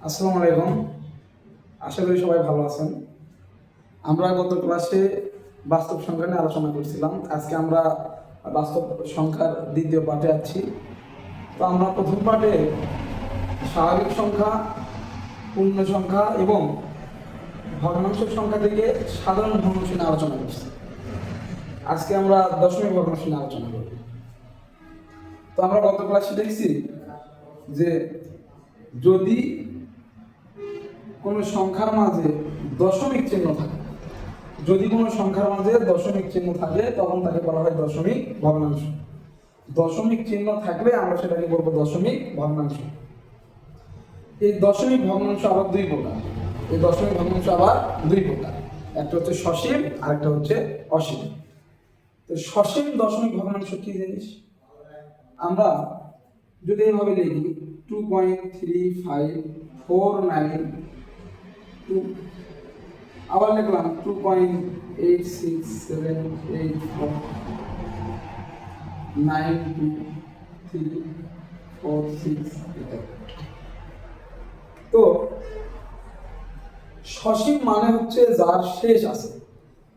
আসসালামু আলাইকুম। আশা করি সবাই ভালো আছেন। আমরা গত ক্লাসে বাস্তব সংখ্যা নিয়ে আলোচনা করছিলাম। আজকে আমরা বাস্তব সংখ্যার দ্বিতীয় পাঠে আছি। তো আমরা প্রথম পাঠে স্বাভাবিক সংখ্যা, পূর্ণ সংখ্যা এবং ভগ্নাংশ সংখ্যা থেকে সাধারণ ভগ্নাংশ নিয়ে আলোচনা করছি। আজকে আমরা দশমিক ভগ্নাংশ নিয়ে আলোচনা করব। তো আমরা গত ক্লাসে দেখছি যে যদি কোনো সংখ্যার মাঝে দশমিক চিহ্ন থাকে, যদি কোনো সংখ্যার মাঝে দশমিক চিহ্ন থাকে তখন তাকে বলা হয় দশমিক ভগ্নাংশ। দশমিক চিহ্ন থাকলে আমরা সেটাকে বলবো দশমিক ভগ্নাংশ। এই দশমিক ভগ্নাংশ আবার দুই প্রকার। একটা হচ্ছে সসীম আর একটা হচ্ছে অসীম। তো সসীম দশমিক ভগ্নাংশ কি জিনিস? আমরা যদি এইভাবে লিখি 2.3549 আবার লিখলাম 2.867849236। তো সসীম মানে হচ্ছে যার শেষ আছে,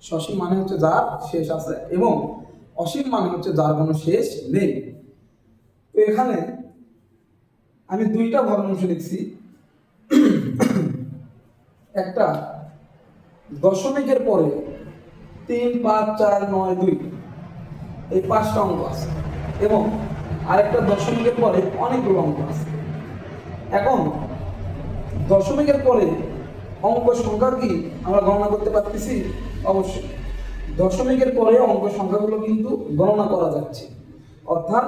সসীম মানে হচ্ছে যার শেষ আছে এবং অসীম মানে হচ্ছে যার কোনো শেষ নেই। তো এখানে আমি দুইটা ভগ্নাংশ লিখছি। একটা দশমিকের পরে 3, 5, 4, 9, 2 এই 5টা অঙ্ক আছে এবং আরেকটা দশমিকের পরে অনেকগুলো অঙ্ক আছে। এখন দশমিকের পরে অঙ্ক সংখ্যা কি আমরা গণনা করতে পারতেছি? অবশ্যই দশমিকের পরে অঙ্ক সংখ্যাগুলো কিন্তু গণনা করা যাচ্ছে। অর্থাৎ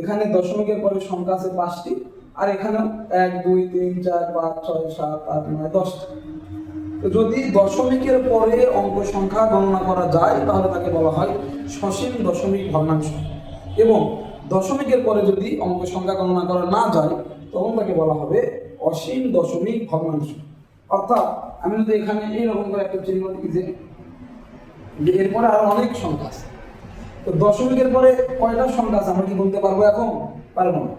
এখানে দশমিকের পরে সংখ্যা আছে 5টি আর এখানে 1, 2, 3, 4, 5, 6, 7, 8, 9, 10টা। তো যদি দশমিকের পরে অঙ্ক সংখ্যা গণনা করা যায় তাহলে তাকে বলা হয় সসীম দশমিক ভগ্নাংশ এবং দশমিকের পরে যদি অঙ্ক সংখ্যা গণনা করা না যায় তখন তাকে বলা হবে অসীম দশমিক ভগ্নাংশ। অর্থাৎ আমি যদি এখানে এইরকম করে একটা চিহ্ন লিখি যে এরপরে আরো অনেক সংখ্যা আছে, তো দশমিকের পরে কয়টা সংখ্যা আছে আমরা কি বলতে পারবো? এখন পারবো না।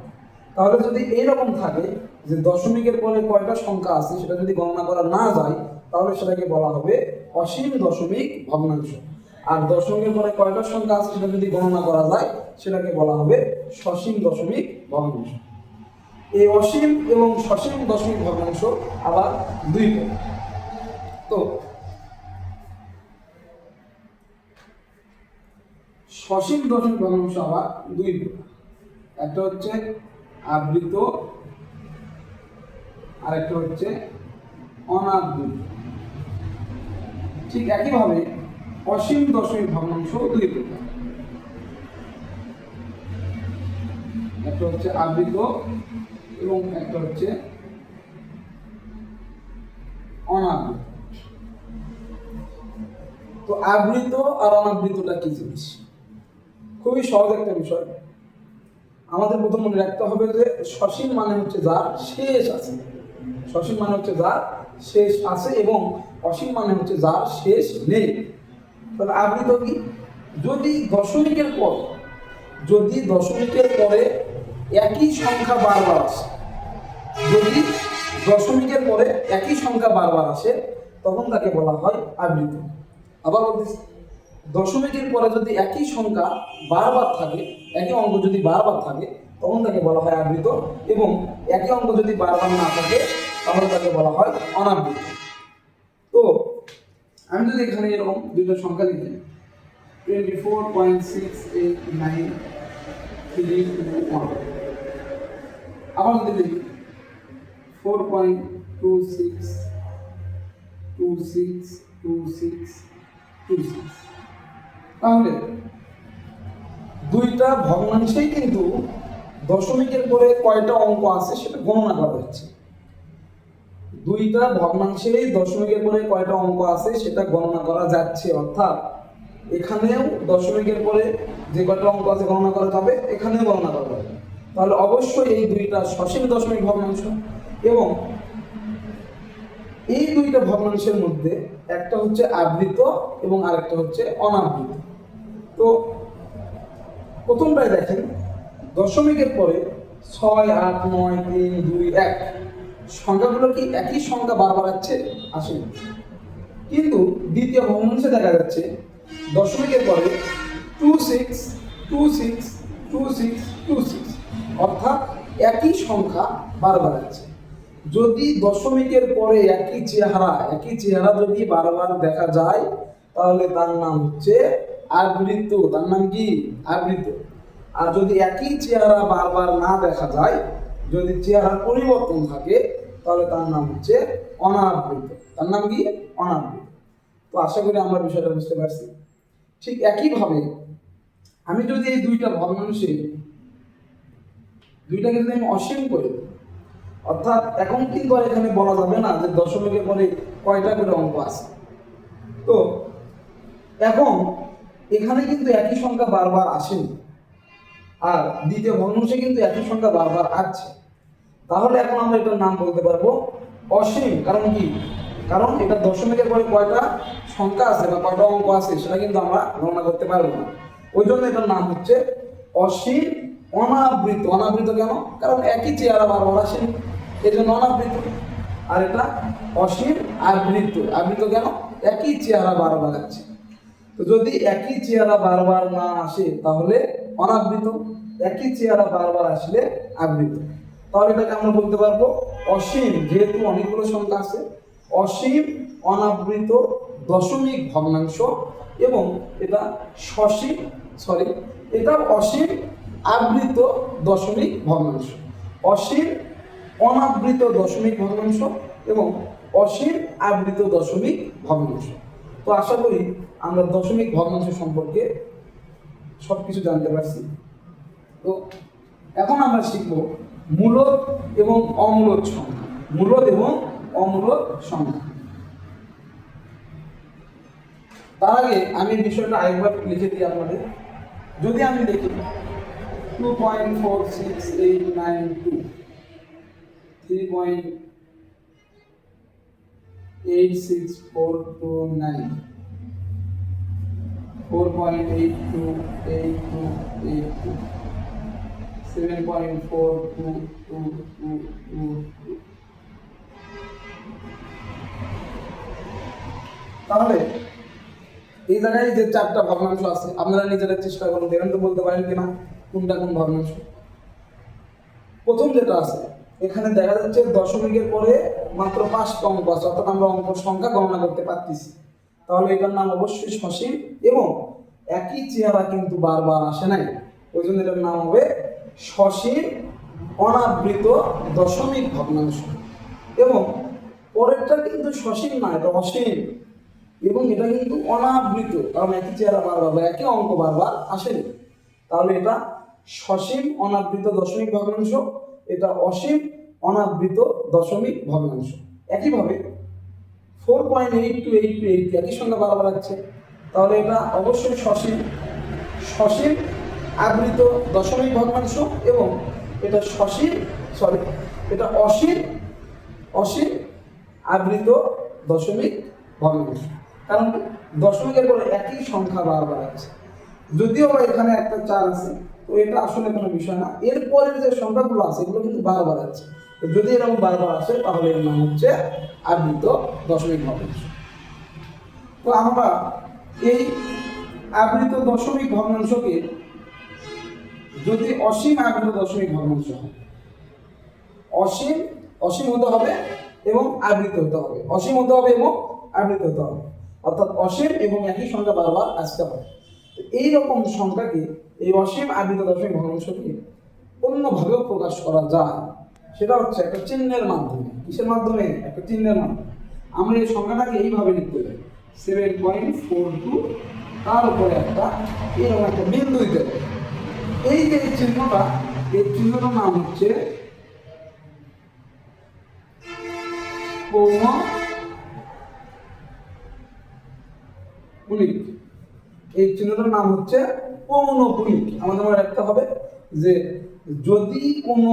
তাহলে যদি এইরকম থাকে যে দশমিকের পরে কয়টা সংখ্যা আছে সেটা যদি গণনা করা না যায় তাহলে সেটাকে বলা হবে অসীম দশমিক ভগ্নাংশ। আর দশমিকের পরে কয়টা সংখ্যা আছে সেটা যদি গণনা করা যায় সেটাকে বলা হবে সসীম দশমিক ভগ্নাংশ। এই অসীম এবং সসীম দশমিক ভগ্নাংশ আবার দুই প্রকার। তো সসীম দশমিক ভগ্নাংশ আবার দুই প্রকার। একটা হচ্ছে আবৃত আর একটা হচ্ছে অনাবৃত। ঠিক একইভাবে অসীম দশমিক ভগ্নাংশ দুই প্রকার। একটা হচ্ছে আবৃত এবং একটা হচ্ছে অনাবৃত। তো আবৃত আর অনাবৃতটা কি জিনিস? খুবই সহজ একটা বিষয়। আমাদের প্রথম মনে রাখতে হবে যে সসীম মানে হচ্ছে যার শেষ আছে, সসীম মানে হচ্ছে যার শেষ আছে এবং অসীম মানে হচ্ছে যার শেষ নেই। তাহলে আবৃত কি? যদি দশমিকের পরে একই সংখ্যা বারবার আসে, যদি দশমিকের পরে একই সংখ্যা বারবার আসে তখন তাকে বলা হয় আবৃত। আবার বলতেছি, দশমিকের পরে যদি একই সংখ্যা বারবার থাকে, একই অঙ্ক যদি বারবার থাকে তখন তাকে বলা হয় আবৃত এবং একই অঙ্ক যদি বারবার না থাকে তাহলে তাকে বলা হয় অনাবৃত। তো আমি যদি এখানে এরকম দুটো সংখ্যা লিখি 24.68931, আবার যদি লিখি 4.26262626, তাহলে দুইটা ভগ্নাংশেই কিন্তু দশমিকের পরে কয়টা অঙ্ক আছে সেটা গণনা করা যাচ্ছে। দুইটা ভগ্নাংশেই দশমিকের পরে কয়টা অঙ্ক আছে সেটা গণনা করা যাচ্ছে। অর্থাৎ এখানেও দশমিকের পরে যে কয়টা অঙ্ক আছে গণনা করা যাবে, এখানেও গণনা করা যাবে। তাহলে অবশ্যই এই দুইটা সসীম দশমিক ভগ্নাংশ এবং এই দুইটা ভগ্নাংশের মধ্যে একটা হচ্ছে আবৃত এবং আরেকটা হচ্ছে অনাবৃত। তো প্রথমটাই দেখেন, দশমিকের পরে 6, 8, 9, 3, 2, 1 সংখ্যাগুলো কি একই সংখ্যা বারবার আসেনি। কিন্তু দ্বিতীয় ভগ্নাংশে দেখা যাচ্ছে দশমিকের পরে 26 26 26 26, অর্থাৎ একই সংখ্যা বারবার আছে। যদি দশমিকের পরে একই চেহারা যদি বারবার দেখা যায় তাহলে তার নাম হচ্ছে আবৃত। তার নাম কি? আবৃত। আর যদি একই চেহারা বারবার না দেখা যায়, যদি চেহারার পরিবর্তন থাকে, তাহলে তার নাম হচ্ছে অনাবৃত। তার নাম কি? অনাবৃত। তো আশা করি আমরা বিষয়টা বুঝতে পারছি। ঠিক একইভাবে আমি যদি এই দুইটাকে যদি আমি অসীম করে দিই, অর্থাৎ এখন কিন্তু আর এখানে বলা যাবে না যে দশমিকের পরে কয়টা করে অঙ্ক আছে। তো এখন এখানে কিন্তু একই সংখ্যা বারবার আসেনি, আর দ্বিতীয় ভগ্নাংশে কিন্তু একই সংখ্যা বারবার আসছে। তাহলে এখন আমরা এটার নাম বলতে পারবো অসীম। কারণ কি? কারণ এটা দশমিকের পরে কয়টা সংখ্যা আছে বা কয়টা অঙ্ক আছে সেটা কিন্তু আমরা গণনা করতে পারবো না। ওই জন্য এটার নাম হচ্ছে অসীম অনাবৃত। অনাবৃত কেন? কারণ একই চেহারা বারবার আসেনি, এই জন্য অনাবৃত। আর এটা অসীম আবৃত। আবৃত কেন? একই চেহারা বারবার আছে। তো যদি একই চেহারা বারবার না আসে তাহলে অনাবৃত, একই চেহারা বারবার আসলে আবৃত। তাহলে এটাকে আমরা বলতে পারবো অসীম, যেহেতু অনেকগুলো সংখ্যা আছে, অসীম অনাবৃত দশমিক ভগ্নাংশ। এবং এটা এটা অসীম আবৃত দশমিক ভগ্নাংশ। অসীম অনাবৃত দশমিক ভগ্নাংশ এবং অসীম আবৃত দশমিক ভগ্নাংশ। তো আশা করি আমরা দশমিক ভগ্নাংশ সম্পর্কে সবকিছু জানতে পারছি। তো এখন আমরা শিখব মূলদ এবং অমূলদ সংখ্যা। মূলদ এবং অমূলদ সংখ্যা। তার আগে আমি বিষয়টা আরেকবার লিখে দিই আপনাদের। যদি আমি লিখি 2.46892 3.86429 4.828282 7.422222। তাহলে এই জায়গায় যে চারটা ভগ্নাংশ আছে, আপনারা নিজেরা চেষ্টা করুন, দেখেন তো বলতে পারেন কিনা কোনটা কোন ভগ্নাংশ। প্রথম যেটা আছে, এখানে দেখা যাচ্ছে দশমিকের পরে মাত্র 5টা অঙ্ক আছে, অর্থাৎ আমরা অঙ্ক সংখ্যা গণনা করতে পারতেছি। তাহলে এটার নাম অবশ্যই সসীম এবং একই চেহারা কিন্তু বারবার আসে নাই, ওই জন্য এটার নাম হবে সসীম অনাবৃত দশমিক ভগ্নাংশ। এবং পরেরটা কিন্তু সসীম না, এটা অসীম এবং এটা কিন্তু অনাবৃত, কারণ একই চেহারা বারবার বা একই অঙ্ক বারবার আসেনি। তাহলে এটা সসীম অনাবৃত দশমিক ভগ্নাংশ, এটা অসীম অনাবৃত দশমিক ভগ্নাংশ। একইভাবে 4.8282 একই সংখ্যা বারবার আসছে, তাহলে এটা অবশ্যই সসীম আবৃত দশমিক ভগ্নাংশ এবং এটা এটা অসীম আবৃত দশমিক ভগ্নাংশ। কারণ দশমিকের পরে একই সংখ্যা বারবার আছে, যদিও বা এখানে একটা 4 আছে, তো এটা আসলে কোনো বিষয় না। এরপরের যে সংখ্যাগুলো আছে এগুলো কিন্তু বারবার আছে, তো যদি এরকম বারবার আসে তাহলে এর নাম হচ্ছে আবৃত দশমিক ভগ্নাংশ। তো আমরা এই আবৃত দশমিক ভগ্নাংশকে যদি অসীম আবৃত দশমিক ভগ্নাংশ হয়, অসীম হতে হবে এবং আবৃত হতে হবে, অসীম হতে হবে এবং আবৃত হতে হবে, অর্থাৎ অসীম এবং একই সংখ্যা বারবার আসতে হবে। এইরকম সংখ্যাকে, এই অসীম আবৃত দশমিক ভগ্নাংশকে অন্যভাবেও প্রকাশ করা যায়, সেটা হচ্ছে একটা চিহ্নের মাধ্যমে। কিসের মাধ্যমে? একটা চিহ্নের মাধ্যমে। আমরা এই সংখ্যাটাকে এইভাবে লিখতে পারি 7.42, তার উপরে এরকম একটা বিন্দু দিতে পারি। এই যে চিহ্নটার নাম হচ্ছে পৌনঃপুনিক। এই চিহ্নটার নাম হচ্ছে পৌনঃপুনিক। আমাদের মনে রাখতে হবে যে যদি কোনো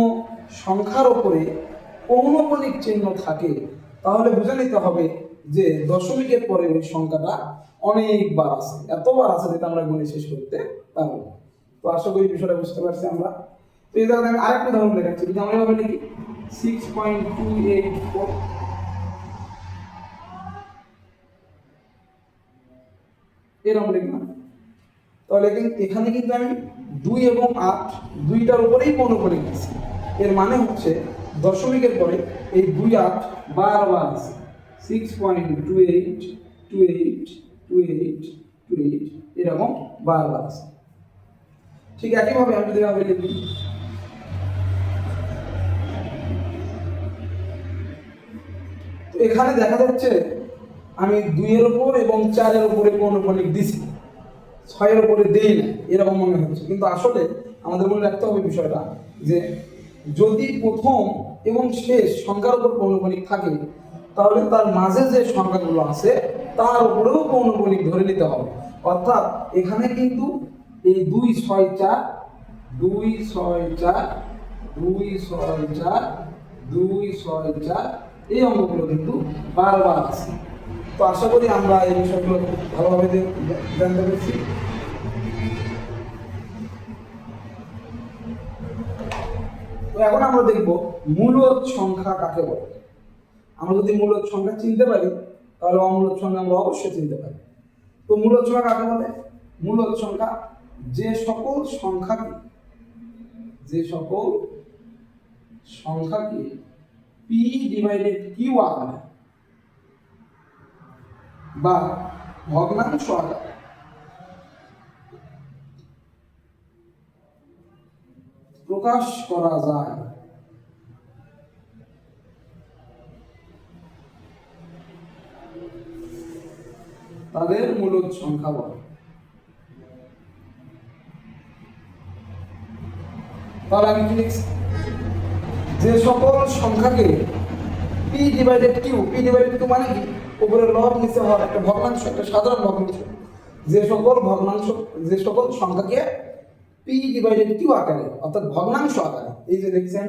সংখ্যার উপরে পৌনঃপুনিক চিহ্ন থাকে তাহলে বুঝে নিতে হবে যে দশমিকের পরে ওই সংখ্যাটা অনেকবার আছে, এতবার আছে যেটা আমরা গুণে শেষ করতে পারবো না। তো আশা করি বিষয়টা বুঝতে পারছি আমরা। তো এই জায়গায় আমি আরেকটা উদাহরণ দেখাচ্ছি। যদি আমরা এভাবে লিখি 6.284 এরকম লিখলাম। তাহলে এখানে কিন্তু আমি 2 এবং 8 দুইটার উপরেই পৌনঃপুনিক দিচ্ছি। এর মানে হচ্ছে দশমিকের পরে এই 2 8 বারবার আছে 6.28282828 এরকম বারবার আছে। ঠিক একইভাবে আমি যদি এভাবে লিখি, তো এখানে দেখা যাচ্ছে আমি 2 এর উপর এবং 4 এর উপরে পৌনঃপুনিক দিছি, 6 এর উপরে দেই না এরকম মনে হচ্ছে। কিন্তু আসলে আমাদের মনে রাখতে হবে বিষয়টা যে যদি প্রথম এবং শেষ সংখ্যার উপর পৌনঃপুনিক থাকে তাহলে তার মাঝে যে সংখ্যাগুলো আছে তার উপরেও পৌনঃপুনিক ধরে নিতে হবে। অর্থাৎ এখানে কিন্তু এই 2 6 4 2 6 4 2 6 4 2 6 4 এই অঙ্কগুলো কিন্তু বারবার আছে। তো আশা করি আমরা এই বিষয়গুলো ভালোভাবে জানতে পেরেছি। তো এখন আমরা দেখব মূলদ সংখ্যা কাকে বলে। আমরা যদি মূলদ সংখ্যা চিনতে পারি তাহলে অমূলদ সংখ্যা আমরা অবশ্যই চিনতে পারি। তো মূলদ সংখ্যা কাকে বলে? মূলদ সংখ্যা যে সকল সংখ্যাকে p ডিভাইডেড q আকারে বা ভগ্নাংশ আকারে প্রকাশ করা যায় তাদের মূলদ সংখ্যা বলে। তাহলে আমি কি লিখছি? যে সকল সংখ্যাকে p divided q, p divided q মানে কি? উপরে লব নিচে হর, একটা ভগ্নাংশ, একটা সাধারণ ভগ্নাংশ। যে সকল সংখ্যাকে p ডিভাইডেড q আকারে অর্থাৎ ভগ্নাংশ আকারে, এই যে দেখছেন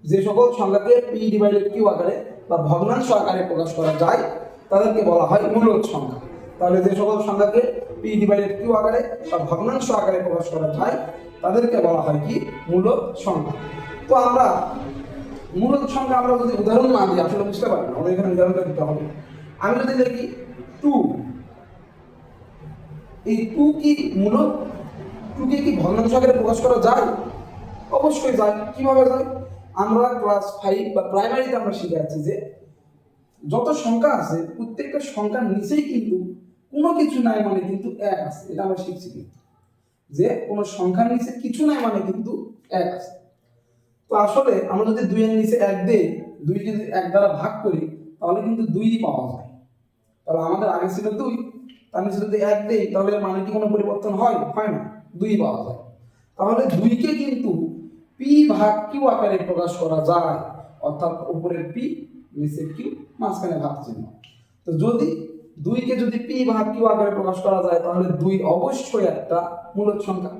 যে সকল সংখ্যাকে p ডিভাইডেড q আকারে বা ভগ্নাংশ আকারে প্রকাশ করা যায় তাদেরকে বলা হয় মূলদ সংখ্যা। তাহলে যে সকল সংখ্যাকে p ডিভাইডেড q আকারে বা ভগ্নাংশ আকারে প্রকাশ করা যায় তাদেরকে বলা হয় কি? মূলদ সংখ্যা। তো আমরা মূলদ সংখ্যা আমরা যদি উদাহরণ না দিই আসলে বুঝতে পারি না, আমাদের এখানে উদাহরণটা দিতে হবে। আমি যদি দেখি 2, এই 2 কি মূলদ? 2 কে কি ভগ্নাংশ আকারে প্রকাশ করা যায়? অবশ্যই যায়। কিভাবে যায়? আমরা ক্লাস 5 বা প্রাইমারিতে আমরা শিখে আছি যে যত সংখ্যা আছে প্রত্যেকটা সংখ্যার নিচেই কিন্তু কোনো কিছু নাই মানে কিন্তু 1 আছে। এটা আমরা শিখছি কিন্তু যে কোনো সংখ্যার নিচে কিছু নাই মানে কিন্তু 1 আছে। তো আসলে আমরা যদি 2 এর নিচে 1 দেই, 2 যদি 1 দ্বারা ভাগ করি তাহলে কিন্তু 2ই পাওয়া যায়। তাহলে আমাদের আগে ছিল 2, তার নিচে যদি 1 দেই তাহলে মানে কি কোনো পরিবর্তন হয়? হয় না, 2ই পাওয়া যায়। তাহলে 2 কে কিন্তু p ভাগ q আকারে প্রকাশ করা যায়, অর্থাৎ উপরের p নিচের q মাঝখানে ভাগ চিহ্ন। তো যদি 2 কে যদি p ভাগ q আকারে প্রকাশ করা যায় তাহলে 2 অবশ্যই একটা মূলদ সংখ্যা।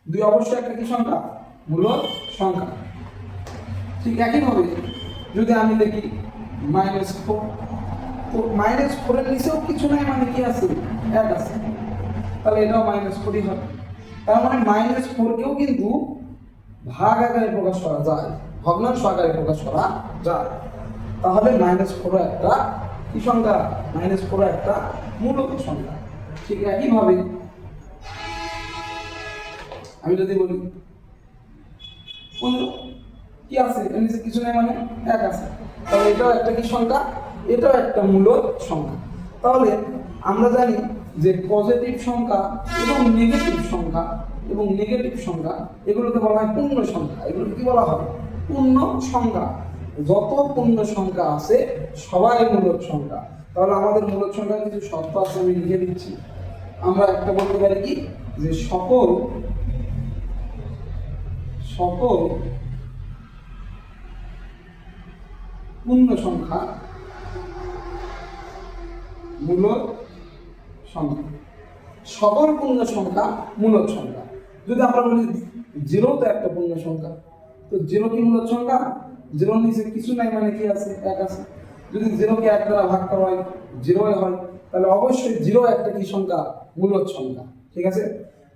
2 অবশ্যই একটা কি সংখ্যা? মূলদ সংখ্যা। ঠিক একইভাবে যদি আমি দেখি -4, তো -4 এর নিচেও কিছু নাই মানে কি আছে? 1 আছে। তাহলে এটাও -4ই হবে। তার মানে -4 কেও কিন্তু ভাগ আকারে প্রকাশ করা যায়, ভগ্নাংশ আকারে প্রকাশ করা যায়। তাহলে -4 একটা কি সংখ্যা? -4 একটা মূলদ সংখ্যা। ঠিক একইভাবে আমি যদি বলি 15 কি আছে? এর নিচে কিছু নেই মানে 1 আছে। তাহলে এটাও একটা কি সংখ্যা? এটাও একটা মূলদ সংখ্যা। তাহলে আমরা জানি যে পজিটিভ সংখ্যা এবং নেগেটিভ সংখ্যা এগুলোকে বলা হয় পূর্ণ সংখ্যা। এগুলোকে কি বলা হয়? পূর্ণ সংখ্যা। যত পূর্ণ সংখ্যা আছে সবাই মূলদ সংখ্যা। তাহলে আমাদের মূলদ সংখ্যার কিছু শর্ত আছে, আমি লিখে দিচ্ছি। আমরা একটা বলতে পারি কি যে সকল পূর্ণ সংখ্যা মূলদ সংখ্যা। সকল পূর্ণ সংখ্যা মূলদ সংখ্যা। যদি আমরা বলি 0 তো একটা পূর্ণ সংখ্যা, তো 0 কি মূলদ সংখ্যা? 0 নিচে কিছু নাই মানে কি আছে? 1 আছে। যদি 0 কে 1 দ্বারা ভাগ করা হয় 0 হয়, তাহলে অবশ্যই 0 একটা কি সংখ্যা? মূলদ সংখ্যা। ঠিক আছে।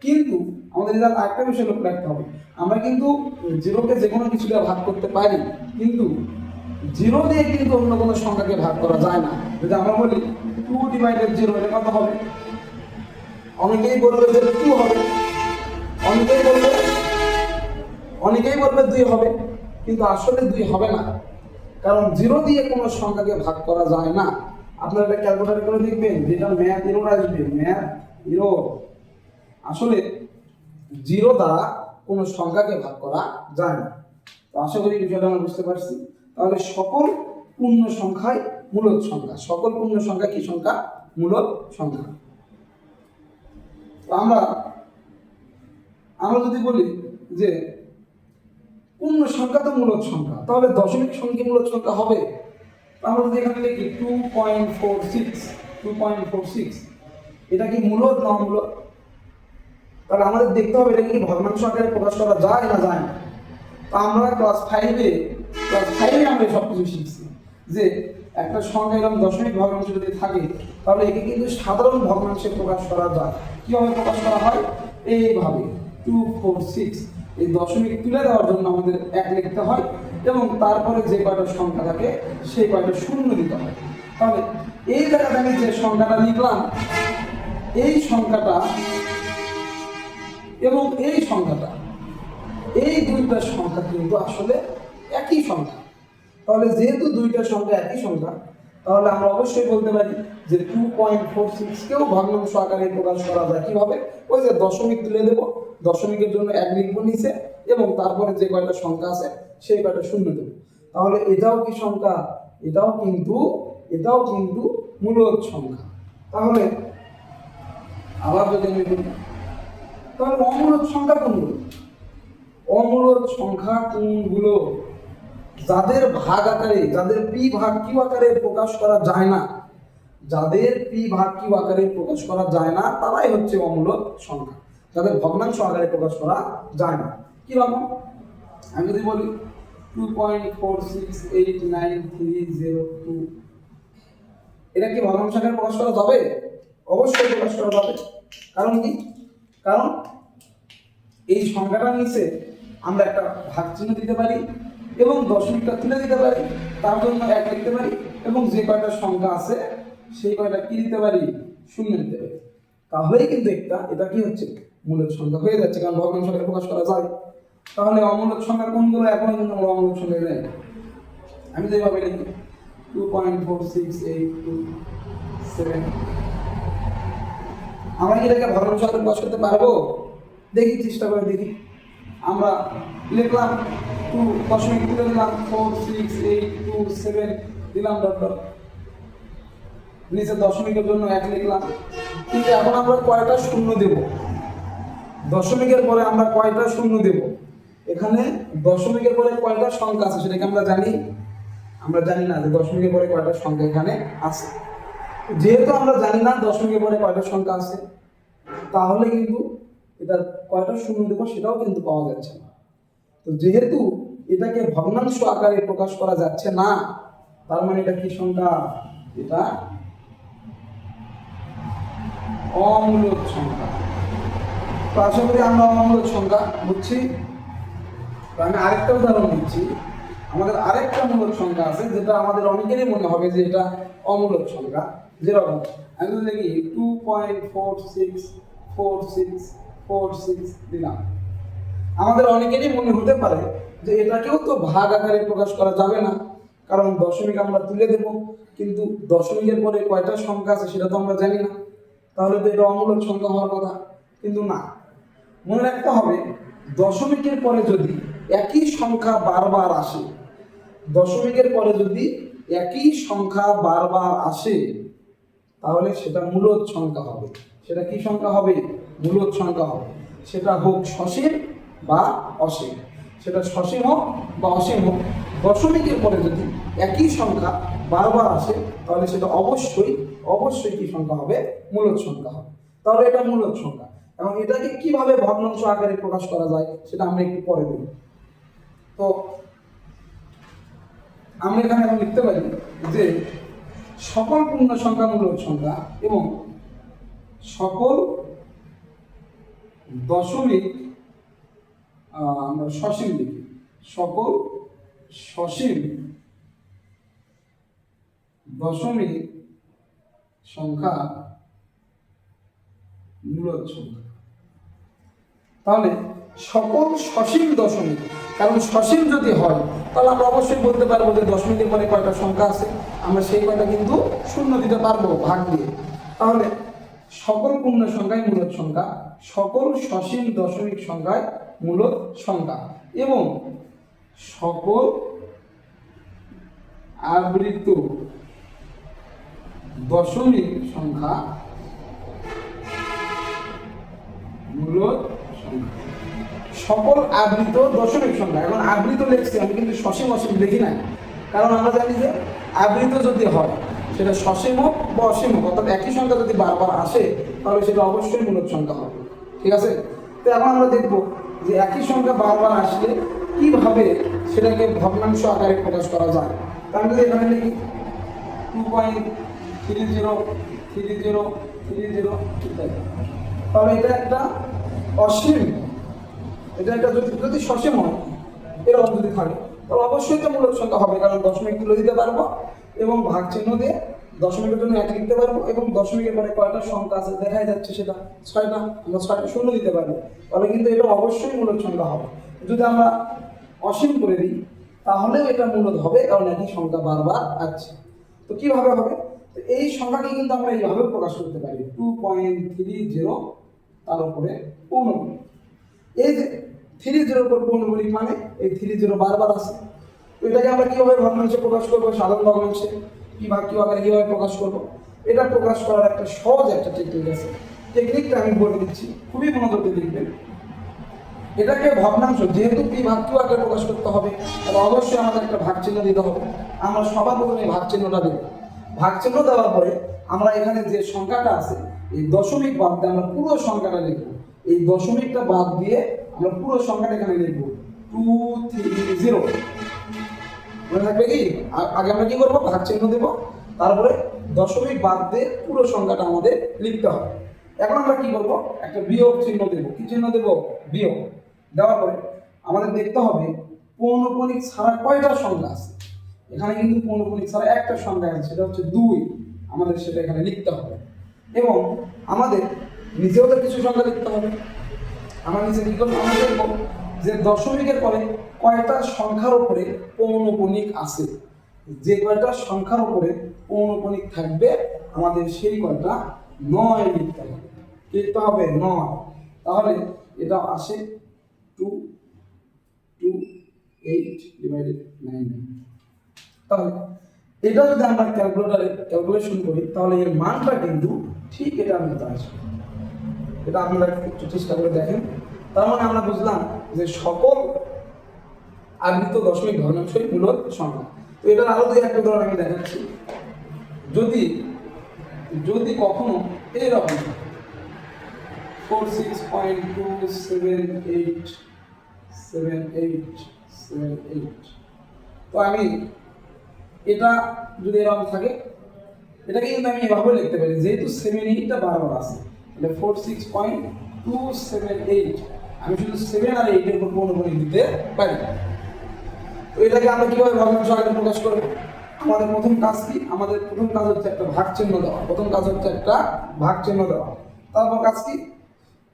কিন্তু আমাদের এখানে আরেকটা বিষয় লক্ষ্য রাখতে হবে, আমরা কিন্তু 0 কে যে কোনো কিছু দিয়ে ভাগ করতে পারি, কিন্তু জিরো দিয়ে কিন্তু অন্য কোনো সংখ্যাকে ভাগ করা যায় না। যদি আমরা বলি 2/0, এটা কত হবে? অনেকেই বলবে যে 2 হবে, অনেকেই বলবে 2 হবে, কিন্তু আসলে 2 হবে না, কারণ জিরো দিয়ে কোনো সংখ্যাকে ভাগ করা যায় না। আপনারা এটা ক্যালকুলেটর করে দেখবেন, যেটা ম্যাথ এরর আসবে, ম্যাথ এরর। আসলে জিরো দ্বারা কোনো সংখ্যাকে ভাগ করা যায় না। তো আশা করি বিষয়টা আমরা বুঝতে পারছি। তাহলে সকল পূর্ণ সংখ্যাই মূলদ সংখ্যা। সকল পূর্ণ সংখ্যা কি সংখ্যা? মূলদ সংখ্যা। তো আমরা যদি বলি যে পূর্ণ সংখ্যা তো মূলদ সংখ্যা, তাহলে দশমিক সংখ্যা মূলদ সংখ্যা হবে। আমরা যদি এখানে লিখি 2.46, এটা কি মূলদ না অমূলদ? তাহলে আমাদের দেখতে হবে এটা কি ভগ্নাংশ আকারে প্রকাশ করা যায় না যায় না। তা আমরা ক্লাস 5-এ আমরা সব কিছু শিখছি যে একটা সংখ্যা এরকম দশমিক ভগ্নাংশ যদি থাকে, তাহলে একে কিন্তু সাধারণ ভগ্নাংশে প্রকাশ করা যায়। কিভাবে প্রকাশ করা হয়? এইভাবে 246, এই দশমিক তুলে দেওয়ার জন্য আমাদের 1 লিখতে হয় এবং তারপরে যে কয়টা সংখ্যা থাকে সেই কয়টা শূন্য দিতে হয়। তাহলে এই জায়গাতে আমি যে সংখ্যাটা লিখলাম, এই সংখ্যাটা এবং এই সংখ্যাটা, এই দুইটা সংখ্যা কিন্তু আসলে একই সংখ্যা। তাহলে যেহেতু দুইটা সংখ্যা একই সংখ্যা, তাহলে আমরা অবশ্যই বলতে পারি যে 2.46 কেও ভগ্নাংশ আকারে প্রকাশ করা যায়। কিভাবে? ওই যে দশমিক তুলে দেব, দশমিকের জন্য 1 লিখব নিচে এবং তারপরে যে কয়টা সংখ্যা আছে সেই কয়টা শূন্য দেব। তাহলে এটাও কি সংখ্যা? এটাও কিন্তু মূলদ সংখ্যা। তাহলে আবার যদি আমি বলি, তাহলে অমূলদ সংখ্যা কোনগুলো? অমূলদ সংখ্যা কোনগুলো? যাদের ভাগ আকারে, যাদের পি ভাগ কিউ আকারে প্রকাশ করা যায় না, যাদের পি ভাগ কিউ আকারে প্রকাশ করা যায় না, তারাই হচ্ছে অমূলদ সংখ্যা, যাদের ভগ্নাংশ আকারে প্রকাশ করা যায় না। কি রকম? আমি যদি বলি 2.468932, এটা কি ভগ্নাংশ আকারে প্রকাশ করা যাবে? অবশ্যই প্রকাশ করা যাবে। কারণ কি? কারণ এই সংখ্যাটার নিচে আমরা একটা ভাগ চিহ্ন দিতে পারি এবং দশমিকটা তুলে দিতে পারি, তার জন্য 1 লিখতে পারি এবং যে কয়টা সংখ্যা আছে সেই কয়টা কি দিতে পারি? শূন্য দিতে পারি। তাহলেই কিন্তু এটা কি হচ্ছে? মূলদ সংখ্যা হয়ে যাচ্ছে, কারণ ভগ্নাংশ আকারে প্রকাশ করা যায়। তাহলে অমূলদ সংখ্যা কোনগুলো? এখন কিন্তু আমরা অমূলদ সংখ্যা জানি। আমি যেভাবে লিখি 2.46827, আমরা কি এটাকে ভগ্নাংশ আকারে প্রকাশ করতে পারবো? দেখি, চেষ্টা করে দেখি। আমরা লিখলাম 2 দশমিক তুলে দিলাম 46827 দিলাম ডট ডট, নিচে দশমিকের জন্য 1 লিখলাম। কিন্তু এখন আমরা কয়টা শূন্য দেব? দশমিকের পরে আমরা কয়টা শূন্য দেব? এখানে দশমিকের পরে কয়টা সংখ্যা আছে সেটাকে আমরা জানি? আমরা জানি না যে দশমিকের পরে কয়টা সংখ্যা এখানে আছে। যেহেতু আমরা জানি না দশমিকের পরে কয়টা সংখ্যা আছে, তাহলে কিন্তু এটা কয়টা শূন্য দেব সেটাও কিন্তু পাওয়া যাচ্ছে না। তো যেহেতু এটাকে ভগ্নাংশ আকারে প্রকাশ করা যাচ্ছে না, তার মানে এটা কি সংখ্যা? এটা অমূলদ সংখ্যা। তো আশা করি আমরা অমূলদ সংখ্যা বুঝছি। আমি আরেকটা উদাহরণ দিচ্ছি। আমাদের আরেকটা মূলদ সংখ্যা আছে যেটা আমাদের অনেকেরই মনে হবে যে এটা অমূলদ সংখ্যা। যেরকম আমি যদি লিখি 2.464646 দিলাম, আমাদের অনেকেরই মনে হতে পারে যে এটাকেও তো ভাগ আকারে প্রকাশ করা যাবে না, কারণ দশমিক আমরা তুলে দেব, কিন্তু দশমিকের পরে কয়টা সংখ্যা আছে সেটা তো আমরা জানি না, তাহলে তো এটা অমূলদ সংখ্যা হওয়ার কথা। কিন্তু না, মনে রাখতে হবে দশমিকের পরে যদি একই সংখ্যা বারবার আসে, দশমিকের পরে যদি একই সংখ্যা বারবার আসে, তাহলে সেটা মূলদ সংখ্যা হবে। সেটা কি সংখ্যা হবে? মূলদ সংখ্যা হবে। সেটা হোক সসীম বা অসীম, সেটা সসীম হোক বা অসীম হোক, দশমিকের পরে যদি একই সংখ্যা বারবার আসে, তাহলে সেটা অবশ্যই কি সংখ্যা হবে? মূলদ সংখ্যা হবে। তাহলে এটা মূলদ সংখ্যা। এবং এটাকে কিভাবে ভগ্নাংশ আকারে প্রকাশ করা যায় সেটা আমরা একটু পরে দেব। তো আমরা এখানে এখন লিখতে পারি যে সকল পূর্ণ সংখ্যা মূলদ সংখ্যা এবং সকল দশমিক আমরা সসীম লিখি, সকল সসীম দশমিক সংখ্যা মূলদ সংখ্যা। তাহলে সকল সসীম দশমিক, কারণ সসীম যদি হয় তাহলে আমরা অবশ্যই বলতে পারবো যে দশমিকের পরে কয়টা সংখ্যা আছে, আমরা সেই কয়টা কিন্তু শূন্য দিতে পারবো ভাগ দিয়ে। তাহলে সকল পূর্ণ সংখ্যায় মূলদ সংখ্যা, সকল সসীম দশমিক সংখ্যায় মূলদ সংখ্যা এবং সকল আবৃত দশমিক সংখ্যা মূলদ সংখ্যা। সকল আবৃত দশমিক সংখ্যা, এখন আবৃত লিখছি আমি কিন্তু সসীম অসীম লিখি নাই, কারণ আমরা জানি যে আবৃত যদি হয় সেটা সসীম হোক বা অসীম হোক, অর্থাৎ একই সংখ্যা যদি বারবার আসে তাহলে সেটা অবশ্যই মূলদ সংখ্যা হবে। ঠিক আছে, তো এখন আমরা দেখব যে একই সংখ্যা বারবার আসলে কিভাবে সেটাকে ভগ্নাংশ আকারে প্রকাশ করা যায়। আমি যদি এখানে লিখি 2.303030 ইত্যাদি, তাহলে এটা একটা অসীম, এটা একটা যদি সসীম হয় এরকম যদি থাকে তাহলে অবশ্যই তো মূলদ সংখ্যা হবে, কারণ দশমিক তুলে দিতে পারবো এবং ভাগ চিহ্ন দিয়ে দশমিকের জন্য 1 লিখতে পারবো এবং দশমিকের পরে কয়টা সংখ্যা আছে দেখাই যাচ্ছে সেটা 6টা, আমরা 6টা শূন্য দিতে পারবো, তাহলে কিন্তু এটা অবশ্যই মূলদ সংখ্যা হবে। যদি আমরা অসীম করে দিই তাহলেও এটা মূলদ হবে, কারণ একই সংখ্যা বারবার আসছে। তো কিভাবে হবে? তো এই সংখ্যাকে কিন্তু আমরা এইভাবে প্রকাশ করতে পারি 2.30 তার উপরে 15। এই যে 30 উপর 15 মানে এই 30 বারবার আছে, তো এটাকে আমরা কিভাবে ভগ্নাংশে প্রকাশ করবো? সাধারণ ভগ্নাংশে কি ভাগ কি আকারে কিভাবে প্রকাশ করবো? এটা প্রকাশ করার একটা সহজ একটা টেকনিক আছে, টেকনিকটা আমি বলে দিচ্ছি, খুবই মনোযোগ দিয়ে লিখবেন। এটাকে ভগ্নাংশ, যেহেতু পি ভাগ কিউ আকারে প্রকাশ করতে হবে তাহলে অবশ্যই আমাদের একটা ভাগ চিহ্ন দিতে হবে। আমরা সবার প্রথমে ভাগ চিহ্নটা দেব। ভাগ চিহ্ন দেওয়ার পরে আমরা এখানে যে সংখ্যাটা আছে এই দশমিক বাদ দিয়ে আমরা পুরো সংখ্যাটা লিখবো। এই দশমিকটা বাদ দিয়ে আমরা পুরো সংখ্যাটা এখানে লিখবো 230। মনে থাকবে কি? আগে আমরা কি করবো? ভাগ চিহ্ন দেবো, তারপরে দশমিক বাদ দিয়ে পুরো সংখ্যাটা আমাদের লিখতে হবে। এখন আমরা কি করবো? একটা বিয়োগ চিহ্ন দেবো। কি চিহ্ন দেবো? বিয়োগ। দেওয়ার পরে আমাদের দেখতে হবে পৌনঃপুনিক ছাড়া কয়টা সংখ্যা আছে। এখানে কিন্তু পৌনঃপুনিক ছাড়া একটা সংখ্যা আছে, সেটা হচ্ছে 2। আমাদের সেটা এখানে লিখতে হবে এবং আমাদের নিচেও তো কিছু সংখ্যা লিখতে হবে। আমরা নিচে কি করবো? আমরা দেখবো যে দশমিকের পরে কয়টা সংখ্যার উপরে পৌনঃপুনিক আছে। যে কয়টা সংখ্যার উপরে পৌনঃপুনিক থাকবে আমাদের সেই কয়টা 9 লিখতে হবে। লিখতে হবে 9। তাহলে এটা আসে 228/9। তাহলে এটা যদি আমরা ক্যালকুলেটরে ক্যালকুলেশন করি তাহলে এর মানটা কিন্তু ঠিক এটা মতো আসবে। এটা আপনারা একটু চেষ্টা করে দেখেন। তার মানে আমরা বুঝলাম যে সকল আবৃত দশমিক ভগ্নাংশই মূলদ সংখ্যা। তো এটার আরো দুই একটা উদাহরণ আমি দেখাচ্ছি। যদি কখনো এইরকম 46.2787878, তো আমি এটা যদি এরকম থাকে এটাকে কিন্তু আমি এভাবে লিখতে পারি, যেহেতু 78টা বারবার আছে তাহলে 46.278 আমি শুধু 7 আর 8 এর উপর পৌনঃপুনিক দিতে পারি। তো এটাকে আমরা কিভাবে ভগ্নাংশ আকারে প্রকাশ করব? আমাদের প্রথম কাজ কি? আমাদের প্রথম কাজ হচ্ছে একটা ভাগ চিহ্ন দেওয়া। তারপর কাজ কি?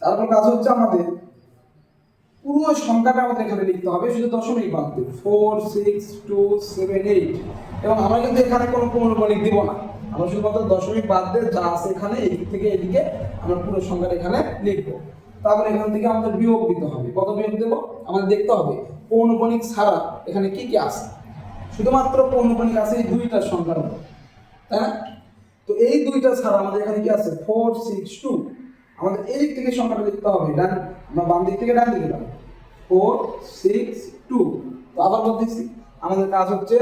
তারপর কাজ হচ্ছে আমাদের পুরো সংখ্যাটা আমাদের এখানে লিখতে হবে, শুধু দশমিক বাদ দিয়ে 46278 এবং আমরা কিন্তু এখানে কোনো পৌনঃপুনিক দিব না, আমরা শুধুমাত্র দশমিক বাদ দিয়ে যা আছে এখানে এদিক থেকে এদিকে আমরা পুরো সংখ্যাটা এখানে লিখবো। তারপর এখান থেকে আমাদের বিয়োগ দিতে হবে। কত বিয়োগ দেবো? আমাদের দেখতে হবে পৌনঃপুনিক ছাড়া এখানে কি কি আছে। শুধুমাত্র পৌনঃপুনিক আছে এই দুইটা সংখ্যার উপর, তাই না? তো এই দুইটা ছাড়া আমাদের এখানে কি আছে? 462। আমাদের এই দিক থেকে সংখ্যাটা লিখতে হবে, ডান আমরা বাম দিক থেকে ডান দিকে যাব 462। তো আবার বলতেছি আমাদের কাজ হচ্ছে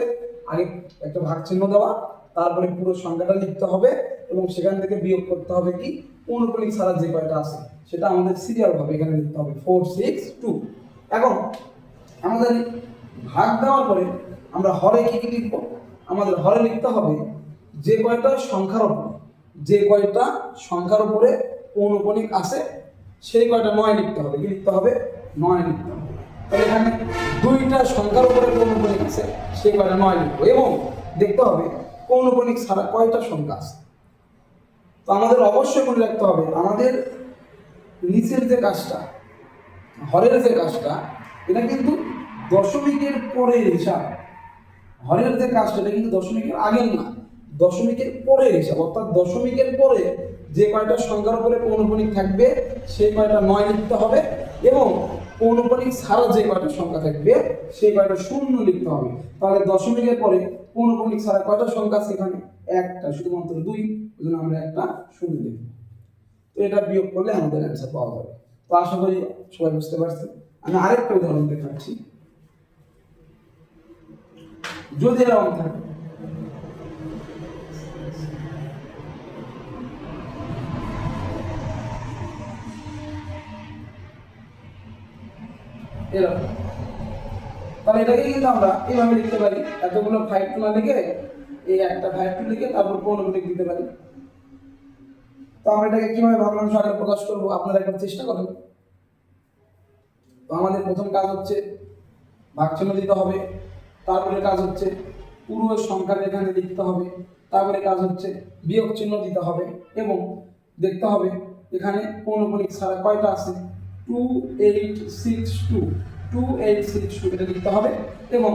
আগে একটা ভাগ চিহ্ন দেওয়া, তারপরে পুরো সংখ্যাটা লিখতে হবে এবং সেখান থেকে বিয়োগ করতে হবে কি পৌনঃপুনিক ছাড়া যে কয়টা আছে সেটা আমাদের সিরিয়াল ভাবে এখানে লিখতে হবে 462। এখন আমাদের ভাগ দেওয়ার পরে আমরা হরে কি কি লিখব? আমাদের হরে লিখতে হবে যে কয়টা সংখ্যার উপরে পৌনঃপুনিক আছে সেই কয়টা 9 লিখতে হবে। কি লিখতে হবে? 9 লিখতে হবে। তাহলে এখানে দুইটা সংখ্যার উপরে পৌনঃপুনিক আছে সেই কয়টা 9 লিখবো এবং দেখতে হবে পৌনঃপুনিক ছাড়া কয়টা সংখ্যা আছে। তো আমাদের অবশ্যই মনে রাখতে হবে আমাদের নিচের যে কাজটা, হরের যে কাজটা, এটা কিন্তু দশমিকের পরের হিসাব। হরের যে কাজটা এটা কিন্তু দশমিকের আগের না, দশমিকের পরের হিসাব। অর্থাৎ দশমিকের পরে যে কয়টা সংখ্যার উপরে পৌনঃপুনিক থাকবে সেই কয়টা 9 লিখতে হবে, এবং পৌনঃপুনিক ছাড়া যে কয়টা সংখ্যা থাকবে সেই কয়টা 0 লিখতে হবে। তাহলে দশমিকের পরে পৌনঃপুনিক ছাড়া কয়টা সংখ্যা আছে এখানে? একটা, শুধুমাত্র 2। ওই জন্য আমরা একটা 0 লিখব। তো এটা বিয়োগ করলে আমাদের অ্যান্সার পাওয়া যাবে। তো আশা করি সবাই বুঝতে পারছে। আমি আরেকটা উদাহরণ দেখাচ্ছি। যদি এরকম থাকে, এরকম, তাহলে এটাকে কিন্তু আমরা এইভাবে লিখতে পারি, এতগুলো 5 না লিখে এই একটা 5 লিখে তারপর পৌনঃপুনিক দিতে পারি। তো আমরা এটাকে কিভাবে ভগ্নাংশ আকারে প্রকাশ করবো আপনারা একবার চেষ্টা করেন। তো আমাদের প্রথম কাজ হচ্ছে ভাগচিহ্ন দিতে হবে, তারপরে কাজ হচ্ছে পুরো সংখ্যাটা এখানে লিখতে হবে, তারপরে কাজ হচ্ছে বিয়োগ চিহ্ন দিতে হবে, এবং দেখতে হবে এখানে পৌনঃপুনিক ছাড়া কয়টা আছে। 2862 এটা লিখতে হবে, এবং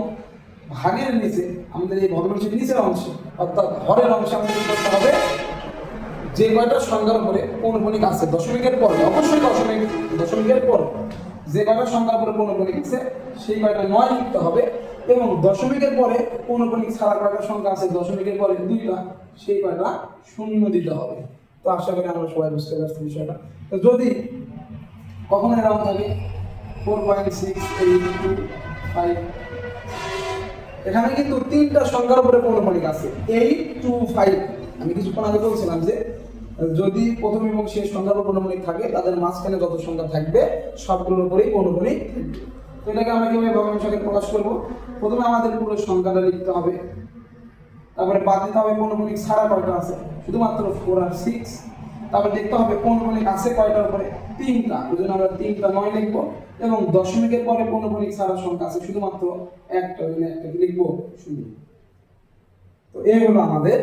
ভাগের নিচে আমাদের এই ভগ্নাংশের নিচের অংশে অর্থাৎ হরের অংশে আমাদের কি করতে হবে, যে কয়টা সংখ্যার উপরে পৌনঃপুনিক আছে দশমিকের পরে, অবশ্যই দশমিকের পরে যে কয়টা সংখ্যার উপরে পৌনঃপুনিক আছে সেই কয়টা 9 লিখতে হবে, এবং দশমিকের পরে পৌনঃপুনিক ছাড়া কয়টা সংখ্যা আছে দশমিকের পরে 2টা, সেই কয়টা 0 দিতে হবে। তো আশা করি আমরা সবাই বুঝতে পারছি বিষয়টা। তো যদি কখনো এরকম থাকে 4.6825, এখানে কিন্তু 3টা সংখ্যার উপরে পৌনঃপুনিক আছে 825। আমি কিছুক্ষণ আগে বলছিলাম যে যদি প্রথম এবং শেষ সংখ্যার উপর পৌনঃপুনিক থাকে তাদের মাঝখানে যত সংখ্যা থাকবে সবগুলোর উপরেই পৌনঃপুনিক থাকবে। তো এটাকে আমরা কিভাবে ভগ্নাংশ আকারে প্রকাশ করব? প্রথমে আমাদের পুরো সংখ্যাটা লিখতে হবে, তারপরে বাদ দিতে হবে পৌনঃপুনিক ছাড়া কয়টা আছে, শুধুমাত্র 4 আর 6। তারপরে দেখতে হবে পৌনঃপুনিক আছে কয়টার উপরে, 3টা, ওই জন্য আমরা 3টা 9 লিখবো, এবং দশমিকের পরে পৌনঃপুনিক ছাড়া সংখ্যা আছে শুধুমাত্র একটা, ওই জন্য একটা লিখবো 0। তো এই হলো আমাদের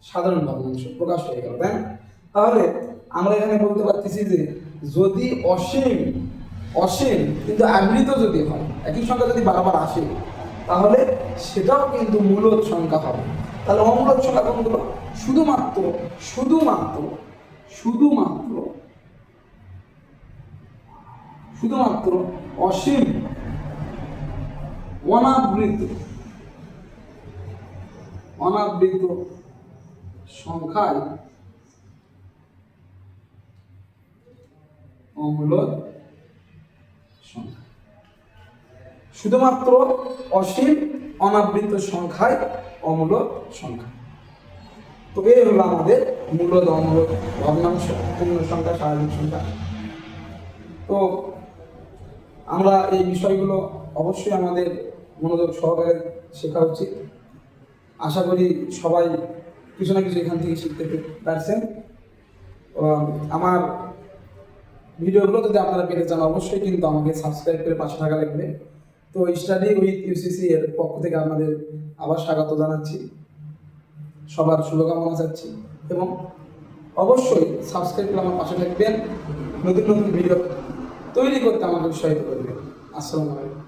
সাধারণ ভগ্নাংশ প্রকাশ হয়ে গেল, তাই না? তাহলে আমরা এখানে বলতে পারতেছি যে যদি অসীম কিন্তু আবৃত যদি হয়, একই সংখ্যা যদি বারবার আসে তাহলে সেটাও কিন্তু মূলদ সংখ্যা হবে। তাহলে অমূলদ সংখ্যা কোনগুলো? শুধুমাত্র অসীম অনাবৃত সংখ্যায় অমূলদ সংখ্যা। শুধুমাত্র অসীম অনাবৃত সংখ্যায় অমূলদ সংখ্যা। তো এই হলো আমাদের মূলদ, অমূলদ, ভগ্নাংশ, পূর্ণ সংখ্যা, স্বাভাবিক সংখ্যা। তো আমরা এই বিষয়গুলো অবশ্যই আমাদের মনোযোগ সহকারে শেখা উচিত। আশা করি সবাই কিছু না কিছু এখান থেকে শিখতে পারছেন। আমার ভিডিওগুলো যদি আপনারা পেতে চান অবশ্যই কিন্তু আমাকে সাবস্ক্রাইব করে পাশে থাকা লাগবে। তো স্টাডি উইথ ইউসিসি এর পক্ষ থেকে আপনাদের আবার স্বাগত জানাচ্ছি, সবার শুভকামনা চাচ্ছি, এবং অবশ্যই সাবস্ক্রাইব করে আমার পাশে থাকবেন, নতুন নতুন ভিডিও তৈরি করতে আমাকে উৎসাহিত করবেন। আসসালামু আলাইকুম।